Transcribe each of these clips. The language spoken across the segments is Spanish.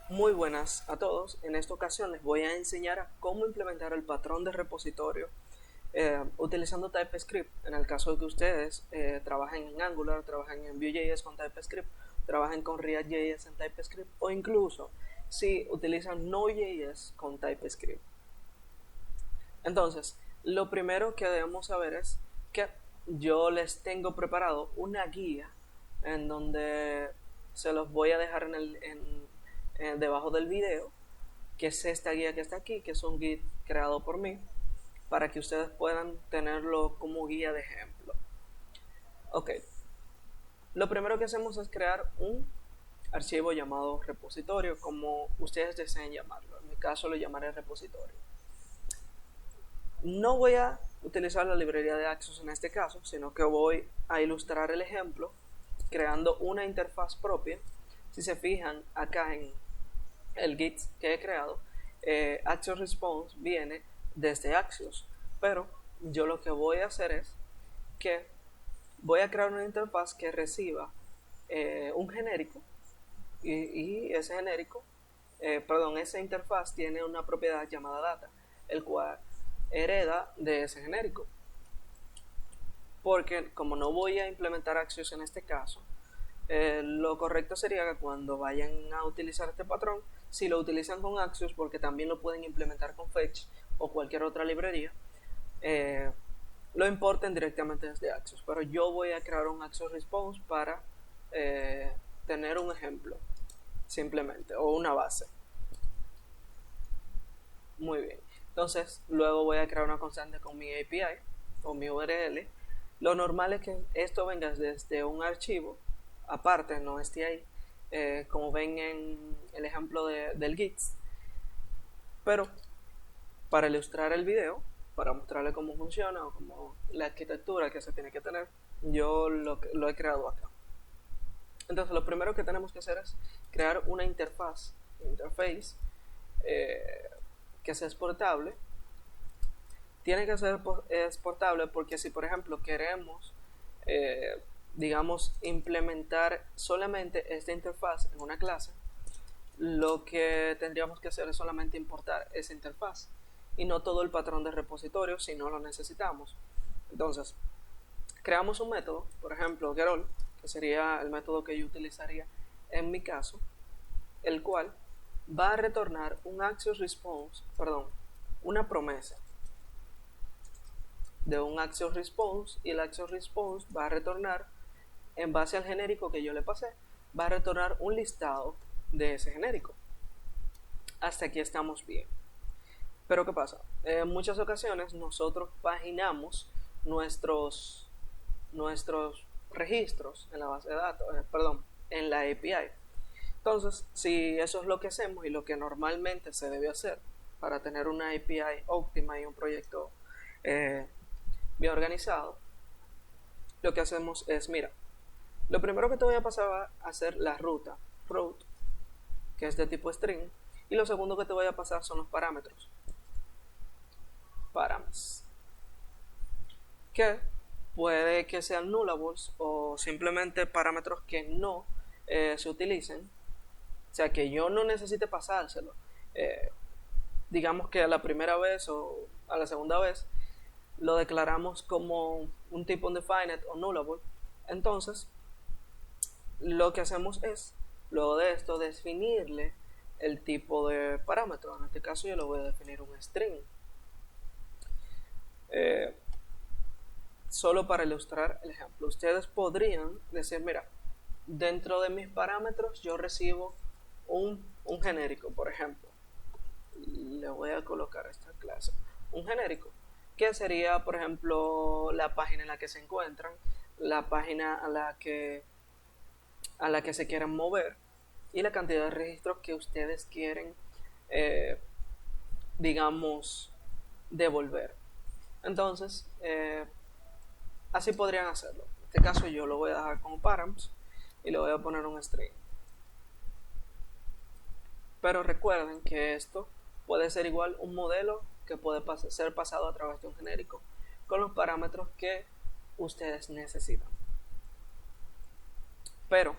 Muy buenas a todos. En esta ocasión les voy a enseñar a cómo implementar el patrón de repositorio utilizando TypeScript. En el caso de que ustedes trabajen en Angular, trabajen en Vue.js con TypeScript, trabajen con React.js en TypeScript o incluso si utilizan Node.js con TypeScript. Entonces, lo primero que debemos saber es que yo les tengo preparado una guía en donde se los voy a dejar debajo del video, que es esta guía que está aquí, que es un Git creado por mí, para que ustedes puedan tenerlo como guía de ejemplo. Ok, lo primero que hacemos es crear un archivo llamado repositorio, como ustedes deseen llamarlo. En mi caso lo llamaré repositorio. No voy a utilizar la librería de Axios en este caso, sino que voy a ilustrar el ejemplo creando una interfaz propia. Si se fijan acá en el Git que he creado, Axios Response viene desde Axios, pero yo lo que voy a hacer es que voy a crear una interfaz que reciba un genérico y ese genérico, esa interfaz tiene una propiedad llamada data, el cual hereda de ese genérico. Porque como no voy a implementar Axios en este caso, lo correcto sería que cuando vayan a utilizar este patrón, si lo utilizan con Axios, porque también lo pueden implementar con Fetch o cualquier otra librería, eh, lo importen directamente desde Axios. Pero yo voy a crear un Axios Response para eh, tener un ejemplo, simplemente, o una base. Muy bien. Entonces, luego voy a crear una constante con mi API o mi URL. Lo normal es que esto venga desde un archivo aparte, no esté ahí, como ven en el ejemplo del Git. Pero para ilustrar el video, para mostrarle cómo funciona o como la arquitectura que se tiene que tener, yo lo he creado acá. Entonces, lo primero que tenemos que hacer es crear una interface eh, que sea exportable. Tiene que ser exportable porque si por ejemplo queremos digamos implementar solamente esta interfaz en una clase, lo que tendríamos que hacer es solamente importar esa interfaz y no todo el patrón de repositorio si no lo necesitamos. Entonces creamos un método, por ejemplo getAll, que sería el método que yo utilizaría en mi caso, el cual va a retornar un Axios Response, perdón, una promesa de un Axios Response, y el Axios Response va a retornar, en base al genérico que yo le pasé, va a retornar un listado de ese genérico. Hasta aquí estamos bien. Pero ¿qué pasa? En muchas ocasiones nosotros paginamos nuestros registros en la base de datos, perdón, en la API. Entonces, si eso es lo que hacemos y lo que normalmente se debe hacer para tener una API óptima y un proyecto eh, bien organizado, lo que hacemos es, mira, lo primero que te voy a pasar va a ser la ruta, route, que es de tipo string, y lo segundo que te voy a pasar son los parámetros, params, que puede que sean nullables o simplemente parámetros que no se utilicen, o sea, que yo no necesite pasárselo. Eh, digamos que a la primera vez o a la segunda vez lo declaramos como un tipo undefined o nullable. Entonces, lo que hacemos es, luego de esto, definirle el tipo de parámetro. En este caso yo lo voy a definir un string. Eh, Solo para ilustrar el ejemplo, ustedes podrían decir, mira, dentro de mis parámetros yo recibo un genérico, por ejemplo. Le voy a colocar esta clase. Un genérico, que sería, por ejemplo, la página en la que se encuentran, la página a la que se quieran mover y la cantidad de registros que ustedes quieren, eh, digamos, devolver. Entonces, así podrían hacerlo. En este caso yo lo voy a dejar como params y le voy a poner un string. Pero recuerden que esto puede ser igual un modelo que puede ser pasado a través de un genérico con los parámetros que ustedes necesitan. Pero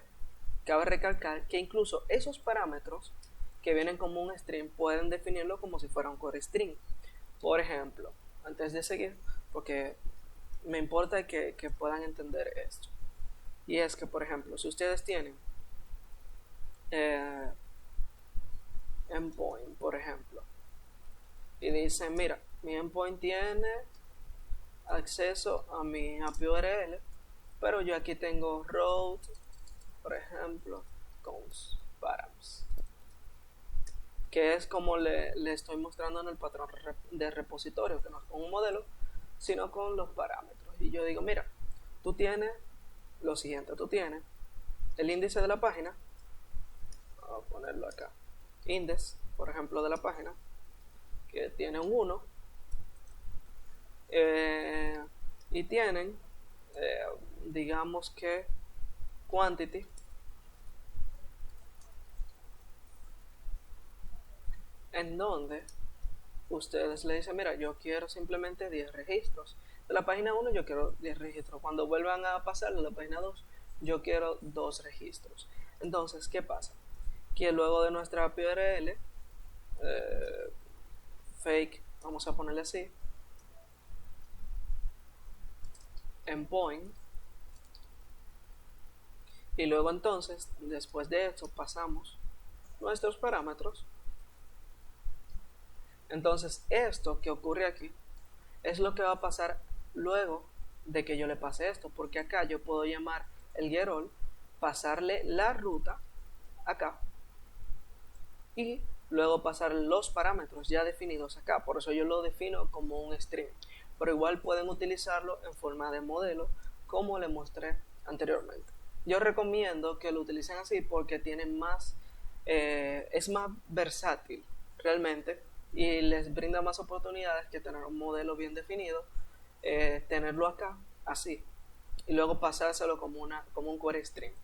cabe recalcar que incluso esos parámetros que vienen como un string pueden definirlo como si fuera un core string. Por ejemplo, antes de seguir, porque me importa que puedan entender esto. Y es que, por ejemplo, si ustedes tienen eh, endpoint, por ejemplo, y dicen, mira, mi endpoint tiene acceso a mi API URL, pero yo aquí tengo route, por ejemplo, cons params, que es como le estoy mostrando en el patrón de repositorio, que no es con un modelo, sino con los parámetros. Y yo digo, mira, tú tienes lo siguiente, tú tienes el índice de la página, vamos a ponerlo acá, index, por ejemplo, de la página, que tiene un 1, y tienen, digamos que, quantity, en donde ustedes le dicen, mira, yo quiero simplemente 10 registros. De la página 1 yo quiero 10 registros. Cuando vuelvan a pasar a la página 2, yo quiero 2 registros. Entonces, ¿qué pasa? Que luego de nuestra API URL, fake, vamos a ponerle así, endpoint, y luego entonces, después de esto, pasamos nuestros parámetros. Entonces, esto que ocurre aquí es lo que va a pasar luego de que yo le pase esto, porque acá yo puedo llamar el getAll, pasarle la ruta acá y luego pasar los parámetros ya definidos acá. Por eso yo lo defino como un string, pero igual pueden utilizarlo en forma de modelo como le mostré anteriormente. Yo recomiendo que lo utilicen así porque tienen más, es más versátil realmente y les brinda más oportunidades que tener un modelo bien definido, tenerlo acá así y luego pasárselo como un query string.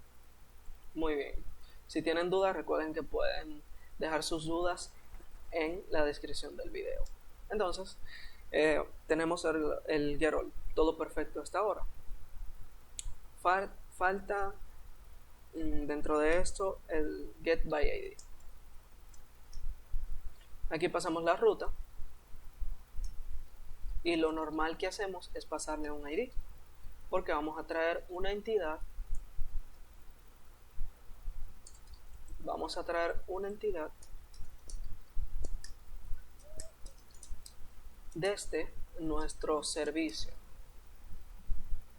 Muy bien. Si tienen dudas, recuerden que pueden dejar sus dudas en la descripción del video. Entonces, tenemos el getAll, todo perfecto hasta ahora. Falta dentro de esto el getById. Aquí pasamos la ruta y lo normal que hacemos es pasarle un ID, porque vamos a traer una entidad. Vamos a traer una entidad desde nuestro servicio.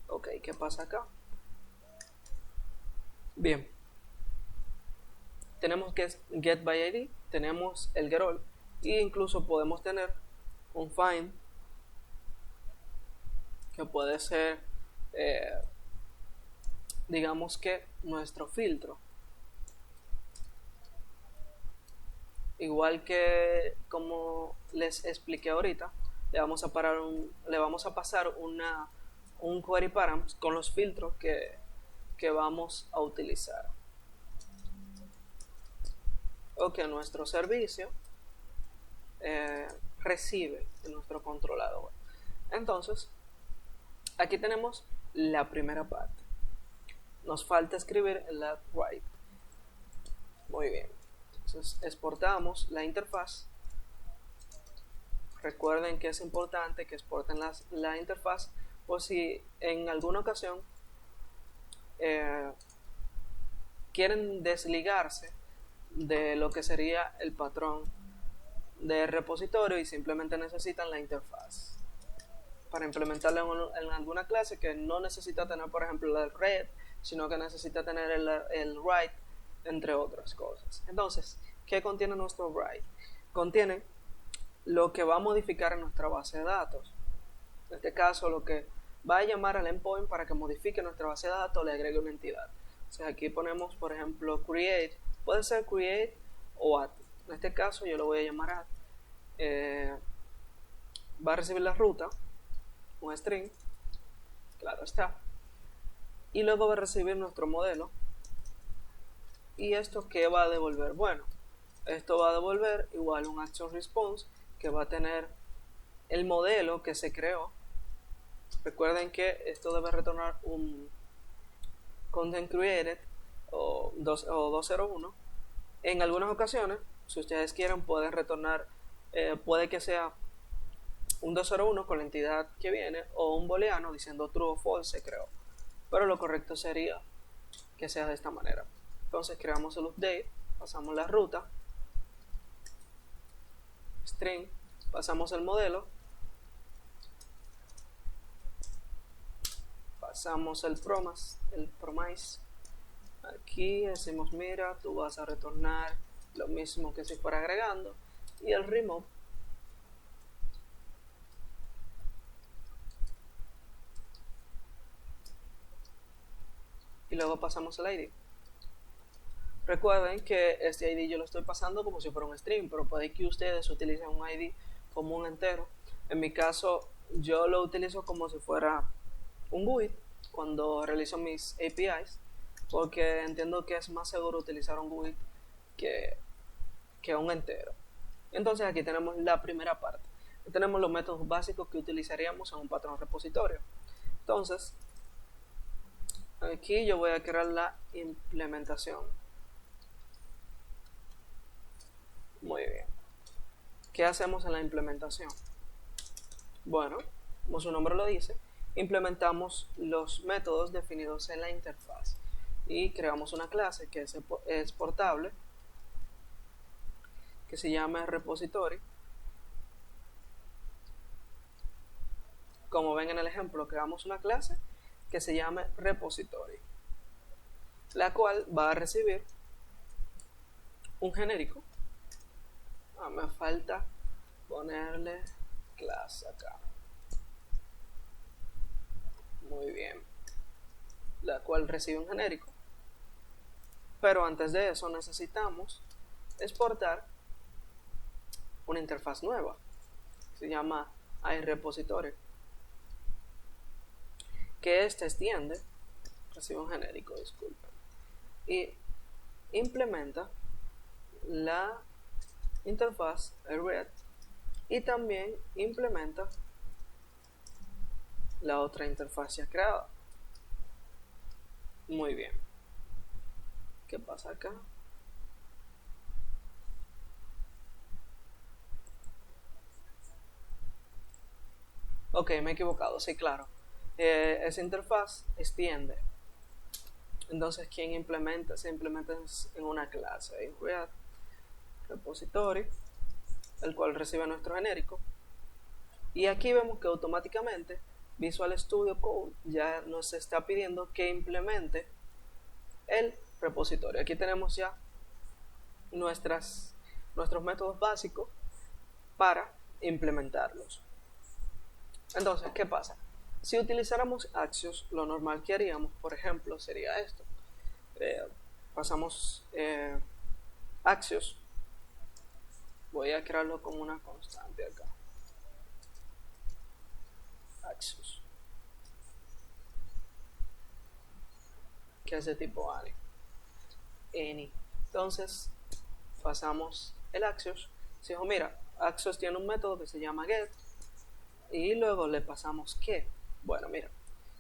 Ok, ¿qué pasa acá? Bien, tenemos que getById, tenemos el getAll e incluso podemos tener un find que puede ser, digamos que nuestro filtro. Igual que como les expliqué ahorita, le vamos a pasar un query params con los filtros que vamos a utilizar, o que nuestro servicio recibe en nuestro controlador. Entonces, aquí tenemos la primera parte. Nos falta escribir la write. Muy bien. Entonces, exportamos la interfaz. Recuerden que es importante que exporten la interfaz por si en alguna ocasión quieren desligarse de lo que sería el patrón de repositorio y simplemente necesitan la interfaz para implementarla en alguna clase que no necesita tener, por ejemplo, el read, sino que necesita tener el write, entre otras cosas. Entonces, ¿qué contiene nuestro write? Contiene lo que va a modificar en nuestra base de datos. En este caso, lo que va a llamar al endpoint para que modifique nuestra base de datos, le agregue una entidad. O sea, aquí ponemos, por ejemplo, create. Puede ser create o add. En este caso, yo lo voy a llamar add. Va a recibir la ruta, un string, claro está. Y luego va a recibir nuestro modelo. ¿Y esto qué va a devolver? Bueno, esto va a devolver igual un action response que va a tener el modelo que se creó. Recuerden que esto debe retornar un content created o 201. En algunas ocasiones Si ustedes quieren pueden retornar, puede que sea un 201 con la entidad que viene o un booleano diciendo true o false, creo, pero lo correcto sería que sea de esta manera. Entonces creamos el update, pasamos la ruta, string, pasamos el modelo, pasamos el promise. Aquí decimos, mira, tú vas a retornar lo mismo que si fuera agregando, y el remove. Y luego pasamos el ID. Recuerden que este ID yo lo estoy pasando como si fuera un string, pero puede que ustedes utilicen un ID como un entero. En mi caso, yo lo utilizo como si fuera un GUID cuando realizo mis APIs, porque entiendo que es más seguro utilizar un GUID que un entero. Entonces aquí tenemos la primera parte. Tenemos los métodos básicos que utilizaríamos en un patrón repositorio. Entonces, aquí yo voy a crear la implementación. Muy bien. ¿Qué hacemos en la implementación? Bueno, como su nombre lo dice, implementamos los métodos definidos en la interfaz y creamos una clase que es exportable, que se llama repository. Como ven en el ejemplo, creamos una clase que se llama repository, la cual va a recibir un genérico. Me falta ponerle clase acá. Muy bien. La cual recibe un genérico. Pero antes de eso necesitamos exportar una interfaz nueva. Se llama iRepository. Que esta extiende, recibe un genérico, disculpen, y implementa la interfaz red y también implementa la otra interfaz ya creada. Muy bien. ¿Qué pasa acá? Ok, me he equivocado, sí, claro. Esa interfaz extiende. Entonces, ¿quién implementa? Se implementa en una clase. Red repository, el cual recibe nuestro genérico. Y aquí vemos que automáticamente Visual Studio Code ya nos está pidiendo que implemente el repositorio. Aquí tenemos ya nuestros métodos básicos para implementarlos. Entonces, ¿qué pasa? Si utilizáramos Axios, lo normal que haríamos, por ejemplo, sería esto. Pasamos Axios. Voy a crearlo como una constante acá. Axios. Que es de tipo any. Entonces, pasamos el Axios. Si dijo, mira, Axios tiene un método que se llama get. Y luego le pasamos que. Bueno, mira,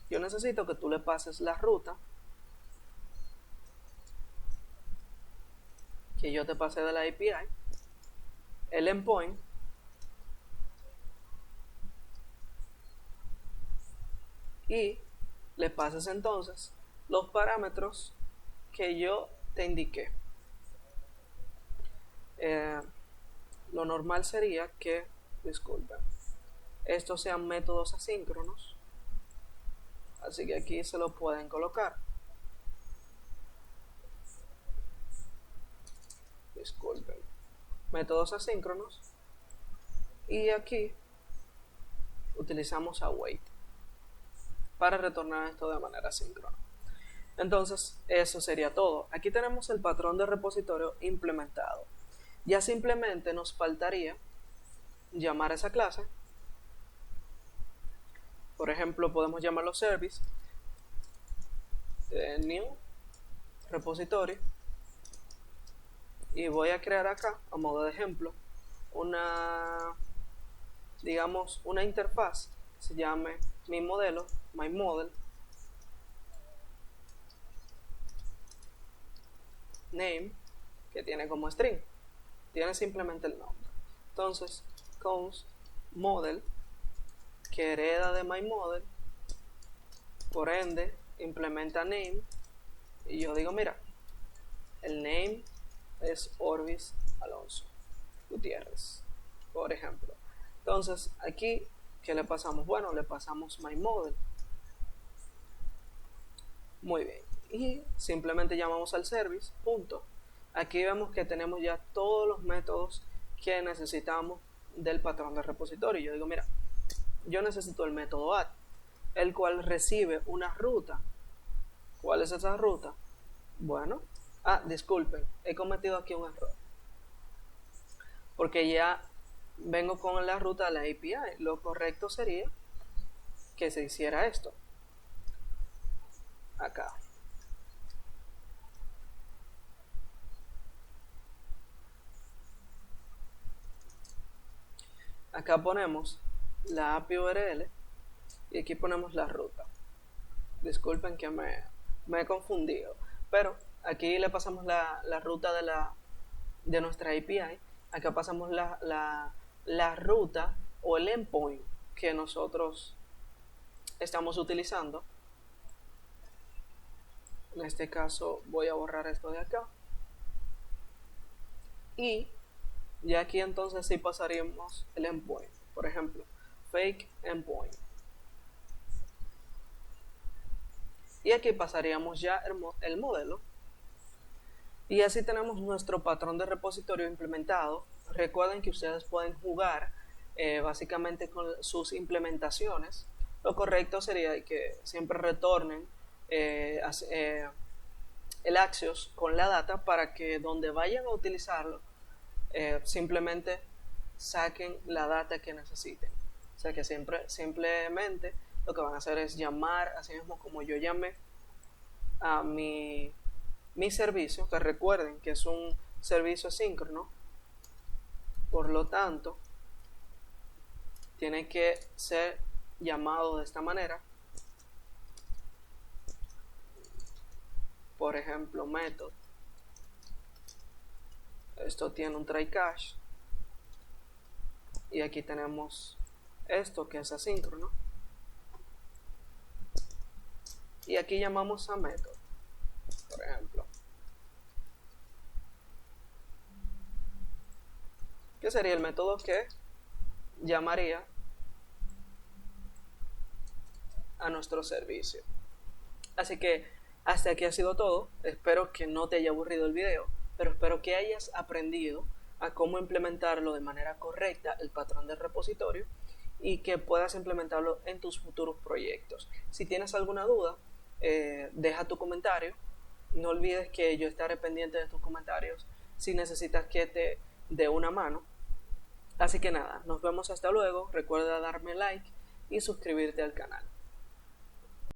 yo necesito que tú le pases la ruta que yo te pasé de la API, el endpoint, y le pases entonces los parámetros que yo te indiqué. Lo normal sería que, disculpen, estos sean métodos asíncronos, así que aquí se lo pueden colocar. Disculpen, métodos asíncronos, y aquí utilizamos await para retornar esto de manera síncrona. Entonces, eso sería todo. Aquí tenemos el patrón de repositorio implementado. Ya simplemente nos faltaría llamar a esa clase. Por ejemplo, podemos llamarlo service new repository, y voy a crear acá, a modo de ejemplo, digamos, una interfaz que se llame mi modelo, my model name, que tiene como string tiene simplemente el nombre. Entonces, const model, que hereda de myModel, por ende, implementa name, y yo digo, mira, el name es Orbis Alonso Gutiérrez, por ejemplo. Entonces, aquí, ¿qué le pasamos? Bueno, le pasamos myModel. Muy bien. Y simplemente llamamos al service, punto. Aquí vemos que tenemos ya todos los métodos que necesitamos del patrón de repositorio. Yo digo, mira, yo necesito el método add, el cual recibe una ruta. ¿Cuál es esa ruta? Bueno, disculpen, he cometido aquí un error, porque ya vengo con la ruta de la API. Lo correcto sería que se hiciera esto acá. Acá ponemos la API URL y aquí ponemos la ruta. Disculpen que me he confundido, pero aquí le pasamos la ruta de nuestra API. Acá pasamos la ruta o el endpoint que nosotros estamos utilizando. En este caso voy a borrar esto de acá. Y ya aquí entonces sí pasaríamos el endpoint. Por ejemplo, fake endpoint. Y aquí pasaríamos ya el modelo. Y así tenemos nuestro patrón de repositorio implementado. Recuerden que ustedes pueden jugar básicamente con sus implementaciones. Lo correcto sería que siempre retornen el Axios con la data para que donde vayan a utilizarlo simplemente saquen la data que necesiten. O sea que simplemente lo que van a hacer es llamar, así mismo como yo llamé a mi servicio, que recuerden que es un servicio asíncrono, por lo tanto tiene que ser llamado de esta manera. Por ejemplo, method, esto tiene un try catch, y aquí tenemos esto que es asíncrono, y aquí llamamos a method, por ejemplo, que sería el método que llamaría a nuestro servicio. Así que hasta aquí ha sido todo. Espero que no te haya aburrido el video, pero espero que hayas aprendido a cómo implementarlo de manera correcta, el patrón del repositorio, y que puedas implementarlo en tus futuros proyectos. Si tienes alguna duda, deja tu comentario. No olvides que yo estaré pendiente de tus comentarios si necesitas que te dé una mano. Así que nada, nos vemos hasta luego. Recuerda darme like y suscribirte al canal.